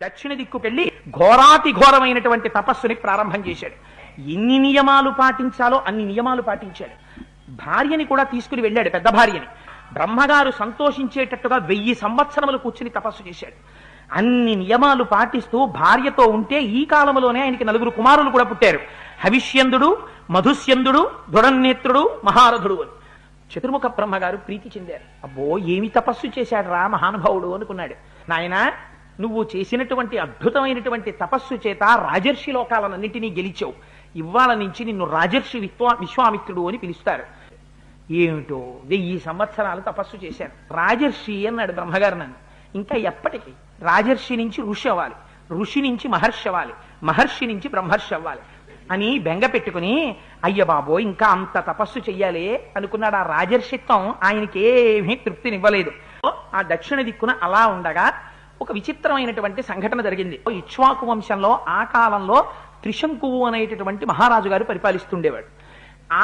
దక్షిణ దిక్కుకెళ్ళి ఘోరాతి ఘోరమైనటువంటి తపస్సుని ప్రారంభం చేశాడు. ఎన్ని నియమాలు పాటించాలో అన్ని నియమాలు పాటించాడు. భార్యని కూడా తీసుకుని వెళ్ళాడు, పెద్ద భార్యని. బ్రహ్మగారు సంతోషించేటట్టుగా 1000 సంవత్సరములు కూర్చుని తపస్సు చేశాడు. అన్ని నియమాలు పాటిస్తూ భార్యతో ఉంటే ఈ కాలంలోనే ఆయనకి 4 కుమారులు కూడా పుట్టారు. హవిష్యందుడు, మధుస్యందుడు, దృఢనేత్రుడు, మహారథుడు అని. చతుర్ముఖ బ్రహ్మగారు ప్రీతి చెందారు. అబ్బో ఏమి తపస్సు చేశాడు రా మహానుభావుడు అనుకున్నాడు. నాయనా, నువ్వు చేసినటువంటి అద్భుతమైనటువంటి తపస్సు చేత రాజర్షి లోకాలన్నింటినీ గెలిచావు. ఇవాళ నుంచి నిన్ను రాజర్షి విశ్వామిత్రుడు అని పిలుస్తారు. ఏమిటో 1000 సంవత్సరాలు తపస్సు చేశాను. రాజర్షి అన్నాడు బ్రహ్మగారు నన్ను. ఇంకా ఎప్పటికీ రాజర్షి నుంచి ఋషి అవ్వాలి, ఋషి నుంచి మహర్షి అవ్వాలి, మహర్షి నుంచి బ్రహ్మర్షి అవ్వాలి అని బెంగ పెట్టుకుని, అయ్య బాబో ఇంకా అంత తపస్సు చెయ్యాలి అనుకున్నాడు. ఆ రాజర్షిత్వం ఆయనకి ఏమీ తృప్తినివ్వలేదు. ఆ దక్షిణ దిక్కున అలా ఉండగా ఒక విచిత్రమైనటువంటి సంఘటన జరిగింది. ఇక్ష్వాకు వంశంలో ఆ కాలంలో త్రిశంకువు అనేటటువంటి మహారాజు గారు పరిపాలిస్తుండేవాడు.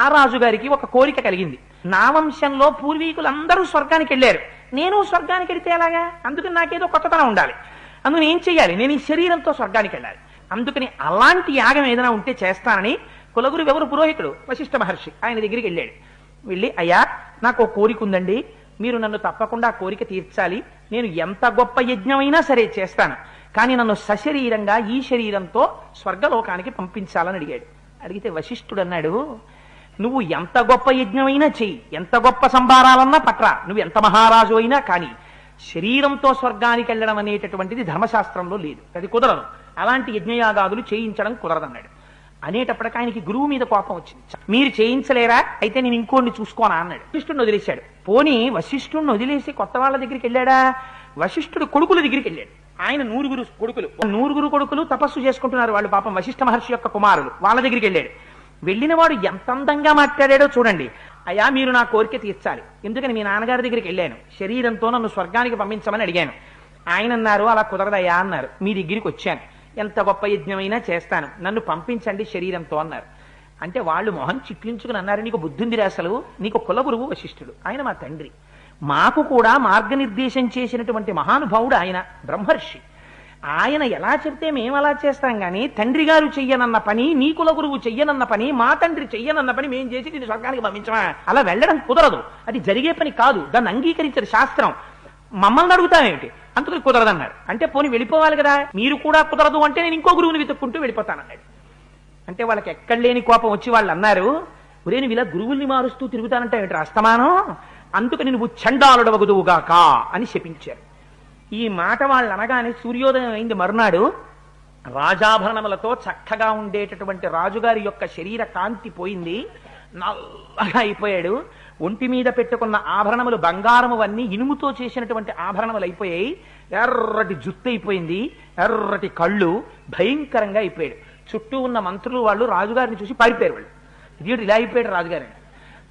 ఆ రాజుగారికి ఒక కోరిక కలిగింది. నా వంశంలో పూర్వీకులందరూ స్వర్గానికి వెళ్ళారు, నేను స్వర్గానికి వెళితే ఎలాగా? అందుకని నాకేదో కొత్తతనం ఉండాలి. అందుకని ఏం చెయ్యాలి? నేను ఈ శరీరంతో స్వర్గానికి వెళ్ళాలి. అందుకని అలాంటి యాగం ఏదైనా ఉంటే చేస్తానని కులగురు ఎవరు పురోహితుడు వశిష్ఠ మహర్షి ఆయన దగ్గరికి వెళ్ళాడు. వెళ్ళి, అయ్యా నాకు ఒక కోరిక ఉందండి, మీరు నన్ను తప్పకుండా ఆ కోరిక తీర్చాలి. నేను ఎంత గొప్ప యజ్ఞమైనా సరే చేస్తాను, కానీ నన్ను సశరీరంగా ఈ శరీరంతో స్వర్గలోకానికి పంపించాలని అడిగాడు. అడిగితే వశిష్ఠుడు అన్నాడు, నువ్వు ఎంత గొప్ప యజ్ఞమైనా చెయ్యి, ఎంత గొప్ప సంభారాలన్నా పట్రా, నువ్వు ఎంత మహారాజు అయినా కానీ శరీరంతో స్వర్గానికి వెళ్ళడం అనేటటువంటిది ధర్మశాస్త్రంలో లేదు, అది కుదరదు. అలాంటి యజ్ఞయాగాదులు చేయించడం కుదరదన్నాడు. అనేటప్పటికి ఆయనకి గురువు మీద కోపం వచ్చింది. మీరు చేయించలేరా? అయితే నేను ఇంకోడిని చూసుకోనా అన్నాడు. వశిష్ఠుడిని వదిలేశాడు. పోనీ వశిష్ఠుడిని వదిలేసి కొత్త వాళ్ళ దగ్గరికి వెళ్ళాడా? వశిష్ఠుడు కొడుకుల దగ్గరికి వెళ్ళాడు. ఆయన 9 కొడుకులు, 9 కొడుకులు తపస్సు చేసుకుంటున్నారు. వాళ్ళు పాపం వశిష్ఠ మహర్షి యొక్క కుమారులు. వాళ్ళ దగ్గరికి వెళ్ళాడు. వెళ్ళిన వాడు ఎంత అందంగా మాట్లాడాడో చూడండి. అయ్యా, మీరు నా కోరిక తీర్చాలి. ఎందుకని మీ నాన్నగారి దగ్గరికి వెళ్ళాను, శరీరంతో నన్ను స్వర్గానికి పంపించమని అడిగాను. ఆయన అన్నారు, అలా కుదరదయ్యా అన్నారు. మీ దగ్గరికి వచ్చాను, ఎంత గొప్ప యజ్ఞమైనా చేస్తాను, నన్ను పంపించండి శరీరంతో అన్నారు. అంటే వాళ్ళు మొహం చిట్లించుకుని అన్నారు, నీకు బుద్ధుందిరా అసలు, నీకు కులగురువు వశిష్ఠుడు, ఆయన మా తండ్రి, మాకు కూడా మార్గనిర్దేశం చేసినటువంటి మహానుభావుడు ఆయన, బ్రహ్మర్షి. ఆయన ఎలా చెప్తే మేము అలా చేస్తాం గాని తండ్రి గారు చెయ్యనన్న పని, నీ కులగురువు చెయ్యనన్న పని, మా తండ్రి చెయ్యనన్న పని మేం చేసి నేను స్వర్గానికి పంపించమా? అలా వెళ్ళడం కుదరదు, అది జరిగే పని కాదు, దాన్ని అంగీకరించదు శాస్త్రం. మమ్మల్ని అడుగుతామేమిటి? అందుకని కుదరదన్నారు. అంటే పోనీ వెళ్ళిపోవాలి కదా, మీరు కూడా కుదరదు అంటే నేను ఇంకో గురువుని వెతుక్కుంటూ వెళ్ళిపోతానన్నాడు. అంటే వాళ్ళకి ఎక్కడ లేని కోపం వచ్చి వాళ్ళు అన్నారు, ఒరే నువ్వు ఇలా గురువుల్ని మారుస్తూ తిరుగుతానంటే ఏమిటి అస్తమానం, అందుకని నువ్వు చండాలుడవగుదువుగాక అని శపించారు. ఈ మాట వాళ్ళు అనగానే సూర్యోదయం అయింది. మరునాడు రాజాభరణములతో చక్కగా ఉండేటటువంటి రాజుగారి యొక్క శరీర కాంతి పోయింది, నల్లగా అయిపోయాడు. ఒంటి మీద పెట్టుకున్న ఆభరణములు బంగారమువన్నీ ఇనుముతో చేసినటువంటి ఆభరణములు అయిపోయాయి. ఎర్రటి జుత్తు అయిపోయింది, ఎర్రటి కళ్ళు, భయంకరంగా అయిపోయాడు. చుట్టూ ఉన్న మంత్రులు వాళ్ళు రాజుగారిని చూసి పారిపోయారు. వాళ్ళు ఇది ఇలా అయిపోయాడు రాజుగారిని.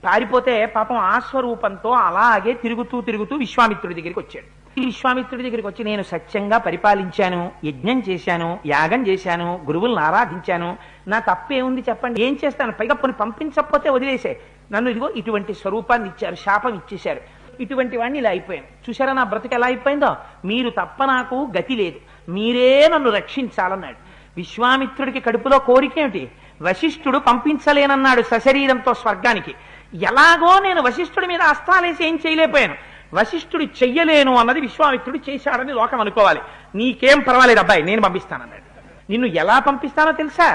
పారిపోతే పాపం ఆ స్వరూపంతో అలాగే తిరుగుతూ తిరుగుతూ విశ్వామిత్రుడి దగ్గరికి వచ్చాడు. ఈ విశ్వామిత్రుడి దగ్గరికి వచ్చి, నేను సత్యంగా పరిపాలించాను, యజ్ఞం చేశాను, యాగం చేశాను, గురువులను ఆరాధించాను, నా తప్పేముంది చెప్పండి, ఏం చేస్తాను? పైగా పోనీ పంపించకపోతే వదిలేసే, నన్ను ఇదిగో ఇటువంటి స్వరూపాన్ని ఇచ్చారు, శాపం ఇచ్చేశారు, ఇటువంటి వాడిని ఇలా అయిపోయాను. చూసారా నా బ్రతుకు ఎలా అయిపోయిందో? మీరు తప్ప నాకు గతి లేదు, మీరే నన్ను రక్షించాలన్నాడు. విశ్వామిత్రుడికి కడుపులో కోరికేమిటి? వశిష్ఠుడు పంపించలేనన్నాడు సశరీరంతో స్వర్గానికి. ఎలాగో నేను వశిష్ఠుడి మీద అస్త్రాలేసి ఏం చేయలేకపోయాను, వశిష్ఠుడు చెయ్యలేను అన్నది విశ్వామిత్రుడు చేశాడని లోకం అనుకోవాలి. నీకేం పర్వాలేదు అబ్బాయి, నేను పంపిస్తానన్నాడు. నిన్ను ఎలా పంపిస్తానో తెలుసా?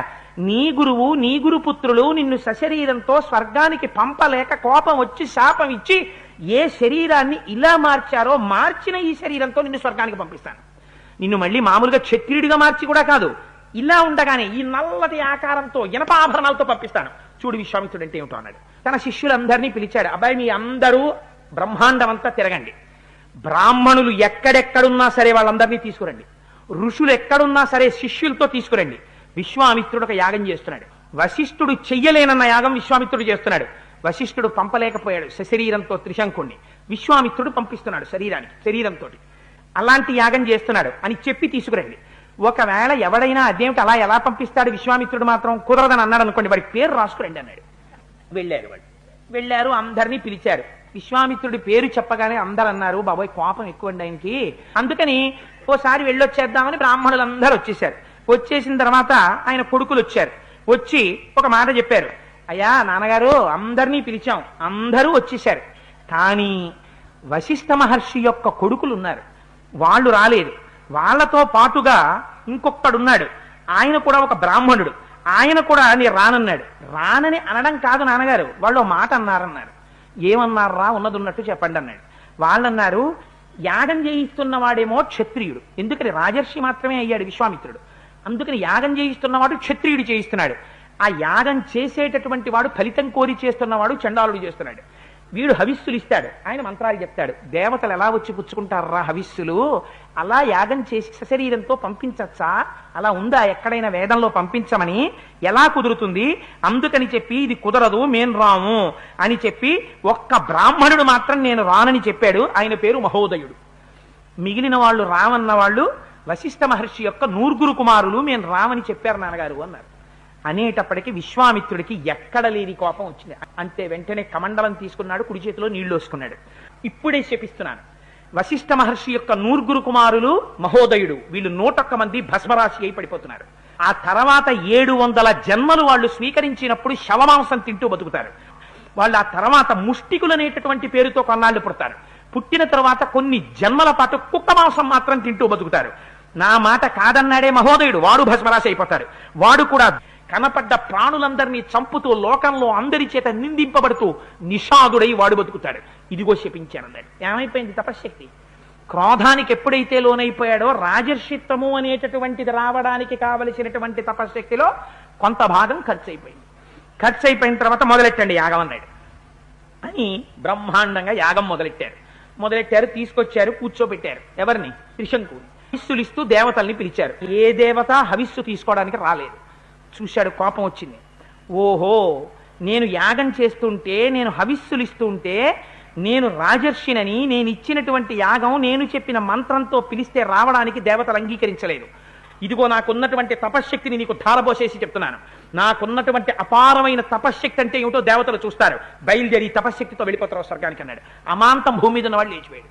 నీ గురువు, నీ గురుపుత్రులు నిన్ను సశరీరంతో స్వర్గానికి పంపలేక కోపం వచ్చి శాపం ఇచ్చి ఏ శరీరాన్ని ఇలా మార్చారో మార్చిన ఈ శరీరంతో నిన్ను స్వర్గానికి పంపిస్తాను. నిన్ను మళ్ళీ మామూలుగా క్షత్రియుడిగా మార్చి కూడా కాదు, ఇలా ఉండగానే ఈ నల్లటి ఆకారంతో ఇనప ఆభరణాలతో పంపిస్తాను. చూడు విశ్వామిత్రుడు అంటే ఏమిటో అన్నాడు. తన శిష్యులందరినీ పిలిచాడు. అబ్బాయి, మీ అందరూ బ్రహ్మాండం అంతా తిరగండి, బ్రాహ్మణులు ఎక్కడెక్కడున్నా సరే వాళ్ళందరినీ తీసుకురండి, ఋషులు ఎక్కడున్నా సరే శిష్యులతో తీసుకురండి. విశ్వామిత్రుడు ఒక యాగం చేస్తున్నాడు. వశిష్ఠుడు చెయ్యలేనన్న యాగం విశ్వామిత్రుడు చేస్తున్నాడు. వశిష్ఠుడు పంపలేకపోయాడు సశరీరంతో త్రిశంకుణ్ణి, విశ్వామిత్రుడు పంపిస్తున్నాడు శరీరంతో. అలాంటి యాగం చేస్తున్నాడు అని చెప్పి తీసుకురండి. ఒకవేళ ఎవడైనా అదేమిటి అలా ఎలా పంపిస్తాడు, విశ్వామిత్రుడు మాత్రం కుదరదని అన్నాడు అనుకోండి, వాడి పేరు రాసుకురండి అన్నాడు. వెళ్ళారు, అందరినీ పిలిచారు. విశ్వామిత్రుడి పేరు చెప్పగానే అందరు అన్నారు, బాబోయ్ కోపం ఎక్కువండి ఆయనకి, అందుకని ఓసారి వెళ్ళొచ్చేద్దామని బ్రాహ్మణులందరూ వచ్చేసారు. వచ్చేసిన తర్వాత ఆయన కొడుకులు వచ్చారు. వచ్చి ఒక మాట చెప్పారు, అయ్యా నాన్నగారు అందరినీ పిలిచాం, అందరూ వచ్చేసారు, కానీ వశిష్ఠ మహర్షి యొక్క కొడుకులు ఉన్నారు, వాళ్ళు రాలేదు. వాళ్ళతో పాటుగా ఇంకొకడున్నాడు, ఆయన కూడా ఒక బ్రాహ్మణుడు, ఆయన కూడా నేను రానన్నాడు. రానని అనడం కాదు నాన్నగారు, వాళ్ళు మాట అన్నారన్నారు. ఏమన్నారా ఉన్నది ఉన్నట్టు చెప్పండి అన్నాడు. వాళ్ళన్నారు, యాగం చేయిస్తున్న వాడేమో క్షత్రియుడు, ఎందుకని రాజర్షి మాత్రమే అయ్యాడు విశ్వామిత్రుడు, అందుకని యాగం చేయిస్తున్నవాడు క్షత్రియుడు చేయిస్తున్నాడు. ఆ యాగం చేసేటటువంటి వాడు ఫలితం కోరి చేస్తున్నవాడు చండాలుడు చేస్తున్నాడు. వీడు హవిస్సులు ఇస్తాడు, ఆయన మంత్రాలు చెప్తాడు. దేవతలు ఎలా వచ్చి పుచ్చుకుంటారా హవిస్సులు? అలా యాగం చేసి సశరీరంతో పంపించచ్చా? అలా ఉందా ఎక్కడైనా వేదంలో పంపించమని? ఎలా కుదురుతుంది? అందుకని చెప్పి ఇది కుదరదు, మేం రాము అని చెప్పి ఒక్క బ్రాహ్మణుడు మాత్రం నేను రానని చెప్పాడు. ఆయన పేరు మహోదయుడు. మిగిలిన వాళ్ళు రామన్న వాళ్ళు వశిష్ఠ మహర్షి యొక్క 9 కుమారులు మేము రామని చెప్పారు నాన్నగారు అన్నారు. అనేటప్పటికీ విశ్వామిత్రుడికి ఎక్కడ లేని కోపం వచ్చింది. అంతే వెంటనే కమండలం తీసుకున్నాడు, కుడి చేతిలో నీళ్లు వేసుకున్నాడు. ఇప్పుడే శపిస్తున్నాను, వశిష్ఠ మహర్షి యొక్క 9 కుమారులు మహోదయుడు, వీళ్ళు 101 మంది భస్మరాశి అయి పడిపోతున్నారు. ఆ తర్వాత 700 జన్మలు వాళ్ళు స్వీకరించినప్పుడు శవమాంసం తింటూ బతుకుతారు. వాళ్ళు ఆ తర్వాత ముష్టికులు అనేటటువంటి పేరుతో కొన్నాళ్ళు పుడతారు. పుట్టిన తర్వాత కొన్ని జన్మల పాటు కుక్క మాంసం మాత్రం తింటూ బతుకుతారు. నా మాట కాదన్నాడే మహోదయుడు, వాడు భస్మరాశి అయిపోతాడు. వాడు కూడా కనపడ్డ ప్రాణులందరినీ చంపుతూ లోకంలో అందరి చేత నిందింపబడుతూ నిషాదుడై వాడు బతుకుతాడు. ఇదిగో శపించానన్నాడు. ఏమైపోయింది తపశ్శక్తి? క్రోధానికి ఎప్పుడైతే లోనైపోయాడో రాజర్షిత్వము అనేటటువంటిది రావడానికి కావలసినటువంటి తపశ్శక్తిలో కొంత భాగం ఖర్చు అయిపోయింది. ఖర్చు అయిపోయిన తర్వాత మొదలెట్టండి యాగం అన్నాడు. అని బ్రహ్మాండంగా యాగం మొదలెట్టారు. తీసుకొచ్చారు, కూర్చోబెట్టారు. ఎవరిని? త్రిశంకుని. హవిస్సులిస్తూ దేవతల్ని పిలిచారు. ఏ దేవత హవిస్సు తీసుకోవడానికి రాలేదు. చూశాడు, కోపం వచ్చింది. ఓహో, నేను యాగం చేస్తుంటే, నేను హవిస్సులిస్తుంటే, నేను రాజర్షినని, నేను ఇచ్చినటువంటి యాగం నేను చెప్పిన మంత్రంతో పిలిస్తే రావడానికి దేవతలు అంగీకరించలేదు. ఇదిగో నాకున్నటువంటి తపశ్శక్తిని నీకు ధారపోసేసి చెప్తున్నాను. నాకున్నటువంటి అపారమైన తపశ్శక్తి అంటే ఏమిటో దేవతలు చూస్తారు. బయలుదేరి తపశ్శక్తితో వెళ్ళిపోతారు స్వర్గానికి అన్నాడు. అమాంతం భూమి మీద ఉన్నవాళ్ళు లేచిపోయాడు.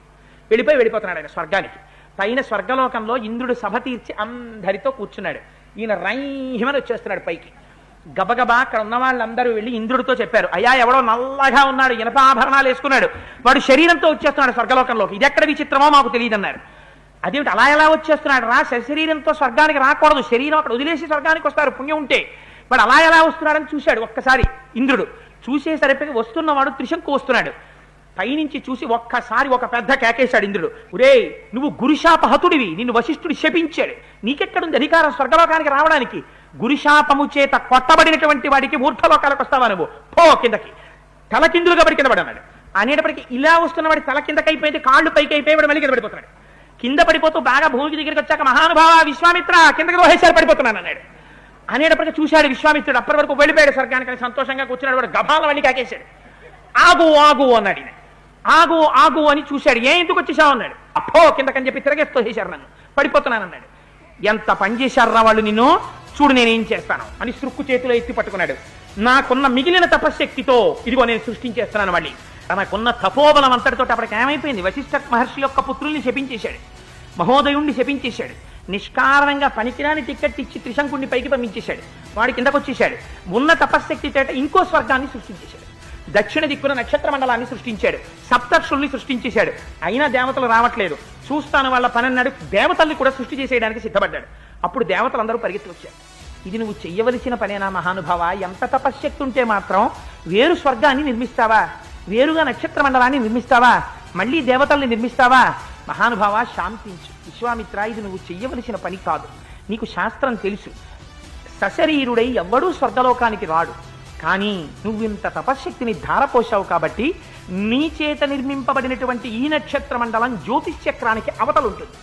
వెళ్ళిపోతున్నాడు ఆయన స్వర్గానికి. పైన స్వర్గలోకంలో ఇంద్రుడు సభ తీర్చి అందరితో కూర్చున్నాడు. ఈయన రైహిమని వచ్చేస్తున్నాడు పైకి. గబగబా అక్కడ ఉన్న వాళ్ళందరూ వెళ్ళి ఇంద్రుడితో చెప్పారు, అయ్యా ఎవడో నల్లగా ఉన్నాడు, ఇనపాభరణాలు వేసుకున్నాడు, వాడు శరీరంతో వచ్చేస్తున్నాడు స్వర్గలోకంలోకి, ఇది ఎక్కడ విచిత్రమో మాకు తెలియదన్నారు. అదేమిటి అలా ఎలా వచ్చేస్తున్నాడు రా? శరీరంతో స్వర్గానికి రాకూడదు, శరీరం అక్కడ వదిలేసి స్వర్గానికి వస్తారు పుణ్యం ఉంటే. వాడు అలా ఎలా వస్తున్నాడని చూశాడు ఒక్కసారి ఇంద్రుడు. చూసేసరికి వస్తున్నవాడు త్రిశంకు వస్తున్నాడు. పైనుంచి చూసి ఒక్కసారి ఒక పెద్ద కేకేశాడు ఇంద్రుడు. ఒరే, నువ్వు గురుశాపహతుడివి, నిన్ను వశిష్ఠుడు శపించాడు, నీకెక్కడుంది అధికారం స్వర్గలోకానికి రావడానికి? గురుశాపము చేత కొట్టబడినటువంటి వాడికి ఊర్ధ్వలోకాలకు వస్తావా నువ్వు? పో కిందకి, తలకిందులుగా పడి కింద పడన్నాడు. అనేటప్పటికి ఇలా వస్తున్నవాడి తల కిందకి అయిపోయింది, కాళ్ళు పైకి అయిపోయి మళ్ళీ కింద పడిపోతున్నాడు. కింద పడిపోతూ బాగా భూమికి దగ్గరికి వచ్చాక, మహానుభావ విశ్వామిత్ర కిందకి రోహేశారు పడిపోతున్నాను అన్నాడు. అనేటప్పటికి చూశాడు విశ్వామిత్రుడు. అప్పటి వరకు వెళ్ళిపోయాడు స్వర్గానికి, సంతోషంగా కూర్చున్నాడు. వాడు గభాల మళ్ళీ కాకేశాడు. ఆగు ఆగు అన్నాడు. ఆగు ఆగు అని చూశాడు. ఎందుకు వచ్చేసావు అన్నాడు. అప్పో కిందకని చెప్పి తిరగేస్తూ చేశారు, నన్ను పడిపోతున్నానన్నాడు. ఎంత పని చేశారా వాళ్ళు నిన్ను, చూడు నేనేం చేస్తాను అని సృక్కు చేతిలో ఎత్తి పట్టుకున్నాడు. నాకున్న మిగిలిన తపశ్శక్తితో ఇదిగో నేను సృష్టించేస్తున్నాను. మళ్ళీ తనకున్న తపోబలం అంతటితో అప్పటికి ఏమైపోయింది, వశిష్ఠ మహర్షి యొక్క పుత్రుల్ని శపించేశాడు, మహోదయుణ్ణి శపించేశాడు. నిష్కారణంగా పనికిరాని టిక్కెట్ ఇచ్చి త్రిశంకుణ్ణి పైకి పంపించేశాడు. వాడి కిందకు వచ్చేశాడు. ఉన్న తపశ్శక్తి చేత ఇంకో స్వర్గాన్ని సృష్టించేశాడు. దక్షిణ దిక్కున నక్షత్ర మండలాన్ని సృష్టించాడు. సప్తర్షుల్ని సృష్టించేశాడు. అయినా దేవతలు రావట్లేదు. చూస్తాను వాళ్ళ పని అన్నాడు. దేవతల్ని కూడా సృష్టి చేసేయడానికి సిద్ధపడ్డాడు. అప్పుడు దేవతలందరూ పరిగెత్తి వచ్చారు. ఇది నువ్వు చెయ్యవలసిన పనేనా మహానుభావ? ఎంత తపశ్శక్తి ఉంటే మాత్రం వేరు స్వర్గాన్ని నిర్మిస్తావా? వేరుగా నక్షత్ర మండలాన్ని నిర్మిస్తావా? మళ్ళీ దేవతల్ని నిర్మిస్తావా? మహానుభావ శాంతించు. విశ్వామిత్ర, ఇది నువ్వు చెయ్యవలసిన పని కాదు. నీకు శాస్త్రం తెలుసు. సశరీరుడై ఎవ్వడూ స్వర్గలోకానికి రాడు. కానీ నువ్వు ఇంత తపశ్శక్తిని ధారపోశావు కాబట్టి నీ చేత నిర్మింపబడినటువంటి ఈ నక్షత్ర మండలం జ్యోతిష్చక్రానికి అవతల ఉంటుంది.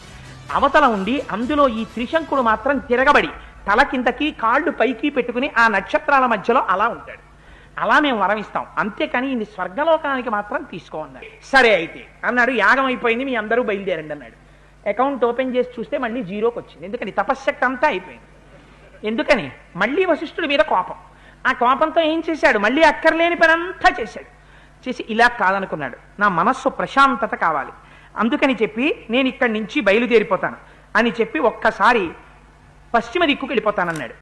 అవతల ఉండి అందులో ఈ త్రిశంకుడు మాత్రం తిరగబడి తల కిందకి కాళ్ళు పైకి పెట్టుకుని ఆ నక్షత్రాల మధ్యలో అలా ఉంటాడు. అలా మేము వరం ఇస్తాం, అంతేకాని ఇది స్వర్గలోకానికి మాత్రం తీసుకో అన్నాడు. సరే అయితే అన్నాడు. యాగం అయిపోయింది, మీ అందరూ బయలుదేరండి అన్నాడు. అకౌంట్ ఓపెన్ చేసి చూస్తే మళ్ళీ జీరోకి వచ్చింది. ఎందుకని? తపశ్శక్తి అంతా అయిపోయింది. ఎందుకని? మళ్ళీ వశిష్ఠుడి మీద కోపం. ఆ కోపంతో ఏం చేశాడు? మళ్ళీ అక్కర్లేని పని అంతా చేశాడు. చేసి ఇలా కాదనుకున్నాడు, నా మనస్సు ప్రశాంతత కావాలి, అందుకని చెప్పి నేను ఇక్కడి నుంచి బయలుదేరిపోతాను. అని చెప్పి ఒక్కసారి పశ్చిమ దిక్కుకు వెళ్ళిపోతానన్నాడు.